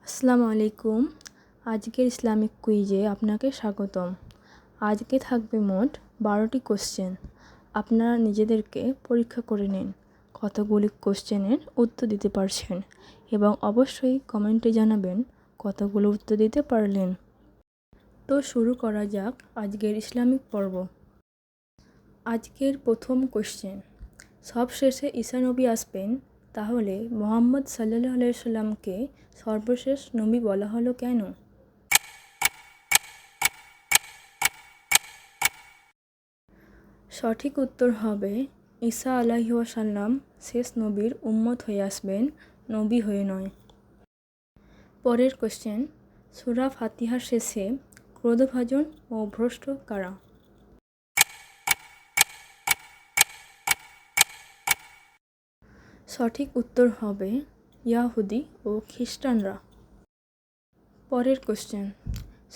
আসসালামু আলাইকুম। আজকের ইসলামিক কুইজে আপনাকে স্বাগতম। আজকে থাকবে মোট 12টি কোশ্চেন। আপনারা নিজেদেরকে পরীক্ষা করে নিন কতগুলি কোশ্চেনের উত্তর দিতে পারছেন এবং অবশ্যই কমেন্টে জানাবেন কতগুলো উত্তর দিতে পারলেন। তো শুরু করা যাক আজকের ইসলামিক পর্ব। আজকের প্রথম কোশ্চেন, সব শেষে ঈসা নবী আসবেন, তাহলে মুহাম্মদ সাল্লাল্লাহু আলাইহি সাল্লামকে সর্বশেষ নবী বলা হলো কেন? সঠিক উত্তর হবে ঈসা আলাইহি ওয়াসাল্লাম শেষ নবীর উম্মত হয়ে আসবেন, নবী হয়ে নয়। পরের কোশ্চেন, সূরা ফাতিহার শেষে ক্রোধভাজন ও ভ্রষ্ট কারা? সঠিক উত্তর হবে ইয়াহুদি ও খ্রিস্টানরা। পরের কোশ্চেন,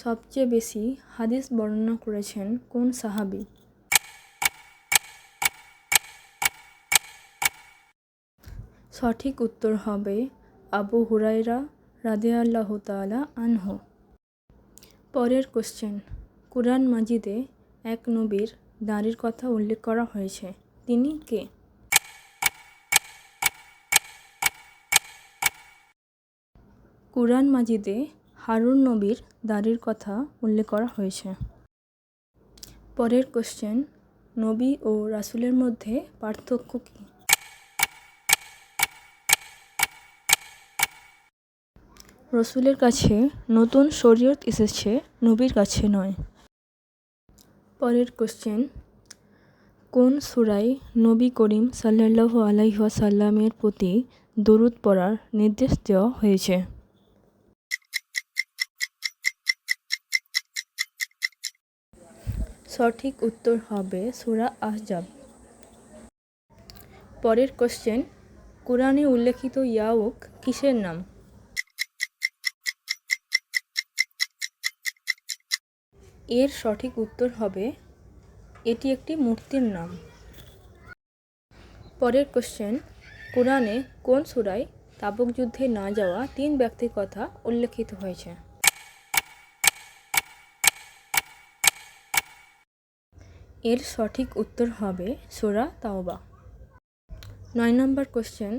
সবচেয়ে বেশি হাদিস বর্ণনা করেছেন কোন সাহাবী? সঠিক উত্তর হবে আবু হুরায়রা রাদিয়াল্লাহু তাআলা আনহু। পরের কোশ্চেন, কুরআন মাজিদে এক নবীর দাড়ির কথা উল্লেখ করা হয়েছে, তিনি কে? কুরআন মাজিদে হারুন নবীর দাড়ির কথা উল্লেখ করা হয়েছে। পরের কোশ্চেন, নবী ও রাসূলের মধ্যে পার্থক্য কী? রসূলের কাছে নতুন শরীয়ত এসেছে, নবীর কাছে নয়। পরের কোশ্চেন, কোন সূরায় নবী করিম সাল্লাল্লাহু আলাইহি ওয়াসাল্লামের প্রতি দরুদ পড়ার নির্দেশ দেওয়া হয়েছে? সঠিক উত্তর হবে সূরা আহজাব। পরের কোশ্চেন, কুরআনে উল্লেখিত ইয়াউক কিসের নাম? এর সঠিক উত্তর হবে এটি একটি মূর্তির নাম। পরের কোশ্চেন, কুরআনে কোন সূরায় তাবুক যুদ্ধে না যাওয়া 3 ব্যক্তির কথা উল্লেখিত হয়েছে? এর সঠিক উত্তর হবে সূরা তাওবা। 9 নম্বর কোশ্চেন,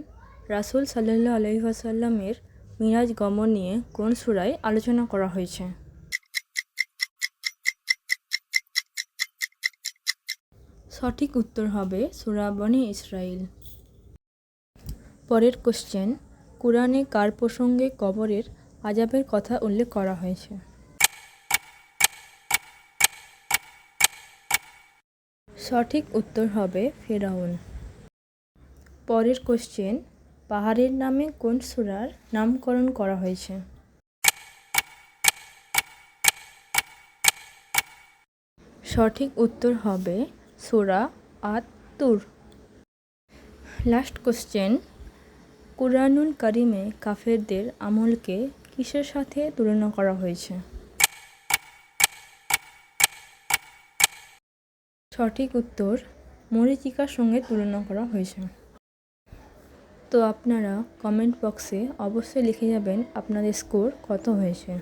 রাসূল সাল্লাল্লাহু আলাইহি ওয়াসাল্লামের মিরাজ গমন নিয়ে কোন সূরায় আলোচনা করা হয়েছে? সঠিক উত্তর হবে সূরা বনী ইসরাঈল। পরের কোশ্চেন, কুরআনে কার প্রসঙ্গে কবরের আযাবের কথা উল্লেখ করা হয়েছে? সঠিক উত্তর হবে ফিরআউন। পরের কোশ্চেন, পাহাড়ের নামে কোন সূরার নামকরণ করা হয়েছে? সঠিক উত্তর হবে সূরা আত-তুর। লাস্ট কোশ্চেন, কুরআনুল কারীমে কাফেরদের আমলকে কিসের সাথে তুলনা করা হয়েছে? সঠিক উত্তর মরীচিকার সঙ্গে তুলনা করা হয়েছে। তো আপনারা কমেন্ট বক্সে অবশ্যই লিখে যাবেন আপনাদের স্কোর কত হয়েছে।